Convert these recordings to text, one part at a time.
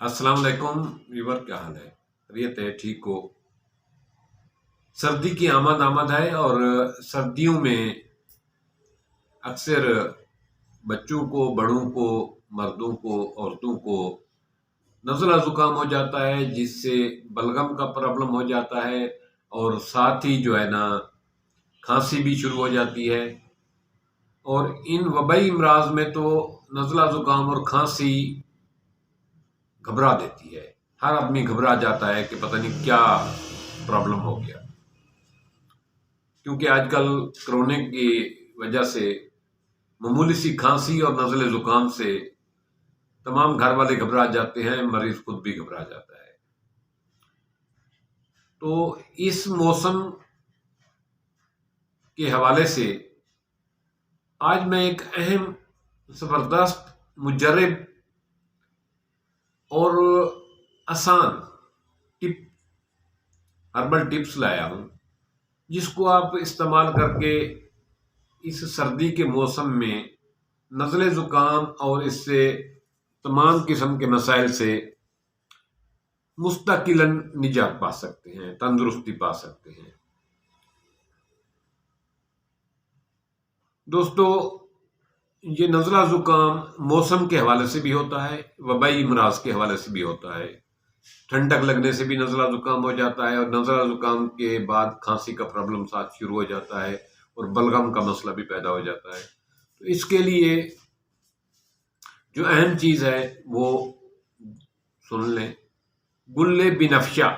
السلام علیکم ویور، کیا حال ہے؟ خیریت ہے؟ ٹھیک ہو؟ سردی کی آمد ہے اور سردیوں میں اکثر بچوں کو، بڑوں کو، مردوں کو، عورتوں کو نزلہ زکام ہو جاتا ہے، جس سے بلغم کا پرابلم ہو جاتا ہے اور ساتھ ہی جو ہے نا کھانسی بھی شروع ہو جاتی ہے۔ اور ان وبائی امراض میں تو نزلہ زکام اور کھانسی گھبرا دیتی ہے، ہر آدمی گھبرا جاتا ہے کہ پتہ نہیں کیا پرابلم ہو گیا، کیونکہ آج کل کرونے کی وجہ سے معمولی سی کھانسی اور نزلے زکام سے تمام گھر والے گھبرا جاتے ہیں، مریض خود بھی گھبرا جاتا ہے۔ تو اس موسم کے حوالے سے آج میں ایک اہم، زبردست، مجرب اور آسان ہربل ٹپس لایا ہوں، جس کو آپ استعمال کر کے اس سردی کے موسم میں نزلے زکام اور اس سے تمام قسم کے مسائل سے مستقلاً نجات پا سکتے ہیں، تندرستی پا سکتے ہیں۔ دوستو، یہ نزلہ زکام موسم کے حوالے سے بھی ہوتا ہے، وبائی امراض کے حوالے سے بھی ہوتا ہے۔ ٹھنڈک لگنے سے بھی نزلہ زکام ہو جاتا ہے اور نزلہ زکام کے بعد کھانسی کا پرابلم ساتھ شروع ہو جاتا ہے اور بلغم کا مسئلہ بھی پیدا ہو جاتا ہے۔ تو اس کے لیے جو اہم چیز ہے وہ سن لیں۔ گل بنفشہ،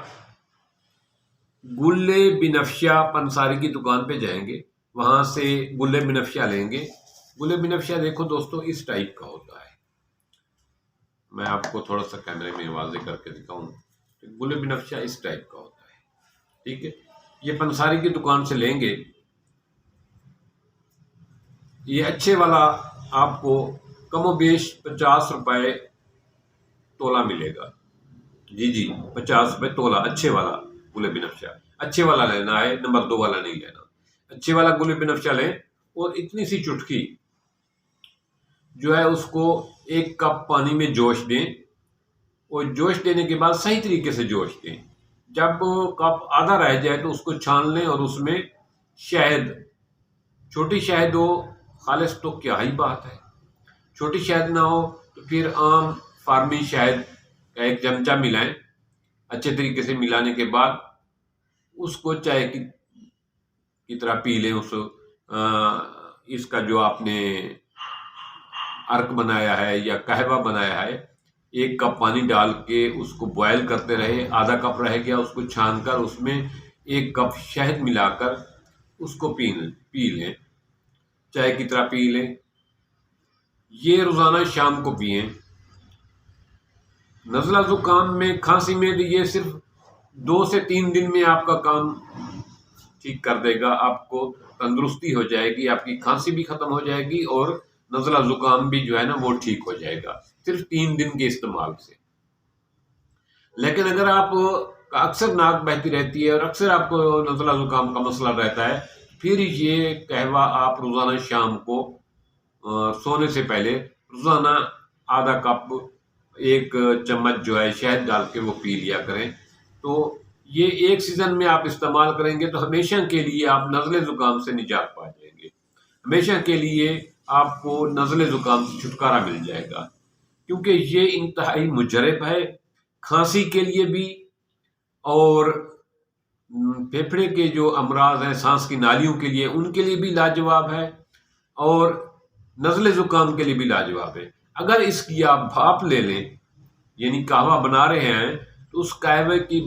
گل بنفشہ پنساری کی دکان پہ جائیں گے، وہاں سے گل بنفشہ لیں گے۔ گل بنفشہ دیکھو دوستو اس ٹائپ کا ہوتا ہے، میں آپ کو تھوڑا سا کیمرے میں واضح کر کے دکھاؤں۔ گل بنفشہ اس ٹائپ کا ہوتا ہے، ٹھیک ہے؟ یہ پنساری کی دکان سے لیں گے۔ یہ اچھے والا آپ کو کم و بیش 50 روپے تولا ملے گا۔ جی 50 روپے تولا، اچھے والا گل بنفشہ، اچھے والا لینا ہے، نمبر 2 والا نہیں لینا۔ اچھے والا گل بنفشہ لیں اور اتنی سی چٹکی جو ہے اس کو 1 کپ پانی میں جوش دیں، اور جوش دینے کے بعد صحیح طریقے سے جوش دیں۔ جب کپ آدھا رہ جائے تو اس کو چھان لیں اور اس میں شہد، چھوٹی شہد ہو خالص تو کیا ہی بات ہے، چھوٹی شہد نہ ہو تو پھر عام فارمی شہد کا 1 چمچہ ملائیں۔ اچھے طریقے سے ملانے کے بعد اس کو چائے کی طرح پی لیں۔ اس کا جو آپ نے عرق بنایا ہے یا قہوہ بنایا ہے، 1 کپ پانی ڈال کے اس کو بوائل کرتے رہے، آدھا کپ رہ گیا اس کو چھان کر اس میں 1 کپ شہد ملا کر اس کو پی لیں، چائے کی طرح پی لیں۔ یہ روزانہ شام کو پئیں۔ نزلہ زکام میں، کھانسی میں یہ صرف 2 سے 3 دن میں آپ کا کام ٹھیک کر دے گا، آپ کو تندرستی ہو جائے گی، آپ کی کھانسی بھی ختم ہو جائے گی اور نزلہ زکام بھی جو ہے نا وہ ٹھیک ہو جائے گا، صرف 3 دن کے استعمال سے۔ لیکن اگر آپ کا اکثر ناک بہتی رہتی ہے اور اکثر آپ کو نزلہ زکام کا مسئلہ رہتا ہے، پھر یہ قہوہ آپ روزانہ شام کو سونے سے پہلے روزانہ آدھا کپ 1 چمچ جو ہے شہد ڈال کے وہ پی لیا کریں۔ تو یہ 1 سیزن میں آپ استعمال کریں گے تو ہمیشہ کے لیے آپ نزلے زکام سے نجات پا جائیں گے، ہمیشہ کے لیے آپ کو نزلے زکام سے چھٹکارا مل جائے گا، کیونکہ یہ انتہائی مجرب ہے، کھانسی کے لیے بھی اور پھیپھڑے کے جو امراض ہیں سانس کی نالیوں کے لیے ان کے لیے بھی لاجواب ہے، اور نزلے زکام کے لیے بھی لاجواب ہے۔ اگر اس کی آپ بھاپ لے لیں، یعنی قہوہ بنا رہے ہیں تو اس قہوے کی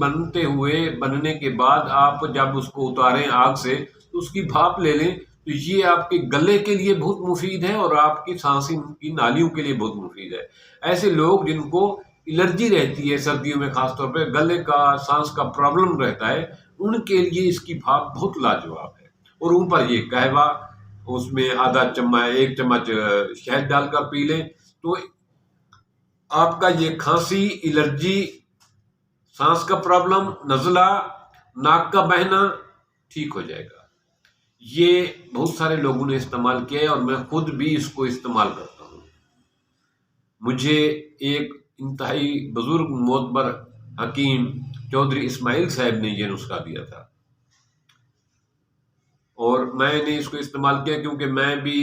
بننے کے بعد آپ جب اس کو اتاریں آگ سے تو اس کی بھاپ لے لیں، تو یہ آپ کے گلے کے لیے بہت مفید ہے اور آپ کی سانس کی نالیوں کے لیے بہت مفید ہے۔ ایسے لوگ جن کو الرجی رہتی ہے سردیوں میں، خاص طور پہ گلے کا، سانس کا پرابلم رہتا ہے، ان کے لیے اس کی بھاپ بہت لاجواب ہے۔ اور اوپر یہ قہوہ، اس میں 1 چمچ شہد ڈال کر پی لیں تو آپ کا یہ کھانسی، الرجی، سانس کا پرابلم، نزلہ، ناک کا بہنا ٹھیک ہو جائے گا۔ یہ بہت سارے لوگوں نے استعمال کیا ہے اور میں خود بھی اس کو استعمال کرتا ہوں۔ مجھے ایک انتہائی بزرگ معتبر حکیم چودھری اسماعیل صاحب نے یہ نسخہ دیا تھا، اور میں نے اس کو استعمال کیا کیونکہ میں بھی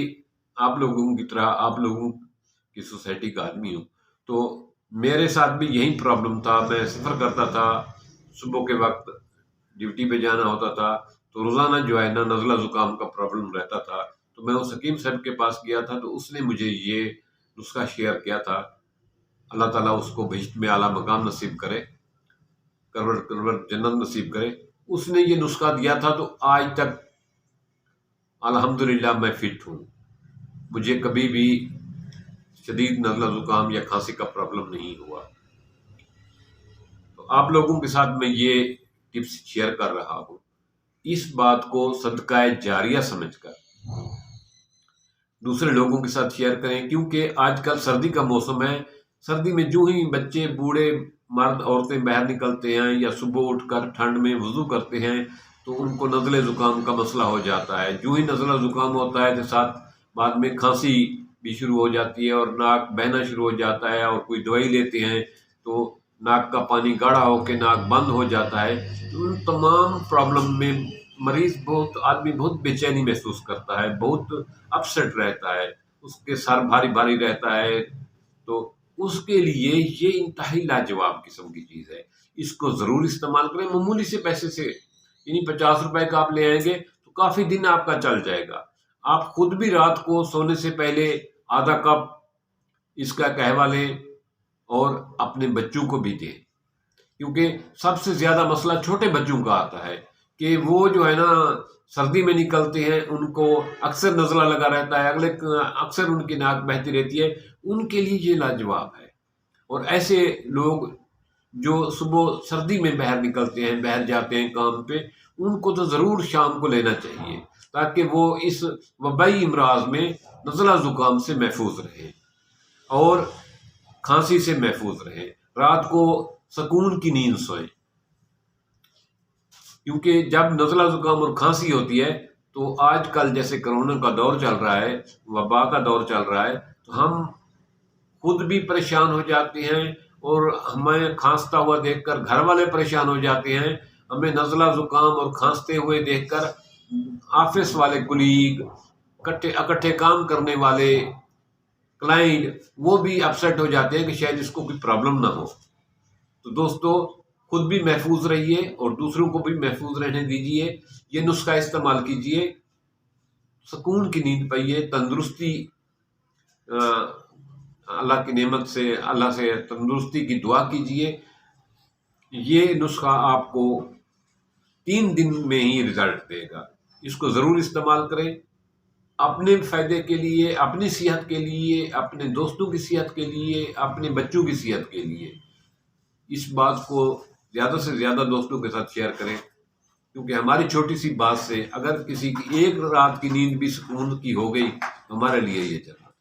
آپ لوگوں کی طرح آپ لوگوں کی سوسائٹی کا آدمی ہوں، تو میرے ساتھ بھی یہی پرابلم تھا۔ میں سفر کرتا تھا، صبح کے وقت ڈیوٹی پہ جانا ہوتا تھا، تو روزانہ جو ہے نا نزلہ زکام کا پرابلم رہتا تھا۔ تو میں اس حکیم صاحب کے پاس گیا تھا، تو اس نے مجھے یہ نسخہ شیئر کیا تھا۔ اللہ تعالیٰ اس کو بہشت میں اعلیٰ مقام نصیب کرے، کرور جنت نصیب کرے۔ اس نے یہ نسخہ دیا تھا، تو آج تک الحمدللہ میں فٹ ہوں، مجھے کبھی بھی شدید نزلہ زکام یا کھانسی کا پرابلم نہیں ہوا۔ تو آپ لوگوں کے ساتھ میں یہ ٹپس شیئر کر رہا ہوں، اس بات کو صدقہ جاریہ سمجھ کر دوسرے لوگوں کے ساتھ شیئر کریں، کیونکہ آج کل سردی کا موسم ہے۔ سردی میں جو ہی بچے، بوڑھے، مرد، عورتیں باہر نکلتے ہیں یا صبح اٹھ کر ٹھنڈ میں وضو کرتے ہیں، تو ان کو نزلہ زکام کا مسئلہ ہو جاتا ہے۔ جو ہی نزلہ زکام ہوتا ہے تو ساتھ بعد میں کھانسی بھی شروع ہو جاتی ہے، اور ناک بہنا شروع ہو جاتا ہے، اور کوئی دوائی لیتے ہیں تو ناک کا پانی گاڑھا ہو کے ناک بند ہو جاتا ہے۔ تو ان تمام پرابلم میں آدمی بہت بے چینی محسوس کرتا ہے، بہت اپسیٹ رہتا ہے، اس کے سر بھاری بھاری رہتا ہے۔ تو اس کے لیے یہ انتہائی لاجواب قسم کی چیز ہے، اس کو ضرور استعمال کریں۔ معمولی سے پیسے سے، یعنی 50 روپے کا آپ لے آئیں گے تو کافی دن آپ کا چل جائے گا۔ آپ خود بھی رات کو سونے سے پہلے آدھا کپ اس کا قہوہ لیں اور اپنے بچوں کو بھی دیں، کیونکہ سب سے زیادہ مسئلہ چھوٹے بچوں کا آتا ہے کہ وہ جو ہے نا سردی میں نکلتے ہیں، ان کو اکثر نزلہ لگا رہتا ہے، اکثر ان کی ناک بہتی رہتی ہے، ان کے لیے یہ لاجواب ہے۔ اور ایسے لوگ جو صبح سردی میں باہر نکلتے ہیں، باہر جاتے ہیں کام پہ، ان کو تو ضرور شام کو لینا چاہیے، تاکہ وہ اس وبائی امراض میں نزلہ زکام سے محفوظ رہیں اور کھانسی سے محفوظ رہیں، رات کو سکون کی نیند سوئیں۔ کیونکہ جب نزلہ زکام اور کھانسی ہوتی ہے تو آج کل جیسے کرونا کا دور چل رہا ہے، وبا کا دور چل رہا ہے، تو ہم خود بھی پریشان ہو جاتے ہیں، اور ہمیں کھانستا ہوا دیکھ کر گھر والے پریشان ہو جاتے ہیں۔ ہمیں نزلہ زکام اور کھانستے ہوئے دیکھ کر آفس والے کولیگ، اکٹھے کام کرنے والے کلائنٹ، وہ بھی اپسیٹ ہو جاتے ہیں کہ شاید اس کو کوئی پرابلم نہ ہو۔ تو دوستو، خود بھی محفوظ رہیے اور دوسروں کو بھی محفوظ رہنے دیجیے۔ یہ نسخہ استعمال کیجیے، سکون کی نیند پائیے، تندرستی، اللہ کی نعمت سے، اللہ سے تندرستی کی دعا کیجیے۔ یہ نسخہ آپ کو 3 دن میں ہی رزلٹ دے گا۔ اس کو ضرور استعمال کریں، اپنے فائدے کے لیے، اپنی صحت کے لیے، اپنے دوستوں کی صحت کے لیے، اپنے بچوں کی صحت کے لیے۔ اس بات کو زیادہ سے زیادہ دوستوں کے ساتھ شیئر کریں، کیونکہ ہماری چھوٹی سی بات سے اگر کسی کی ایک رات کی نیند بھی سکون کی ہو گئی تو ہمارے لیے یہ چل رہا ہے۔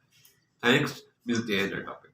تھینکس، ملتے ہیں نیکسٹ ٹاپک۔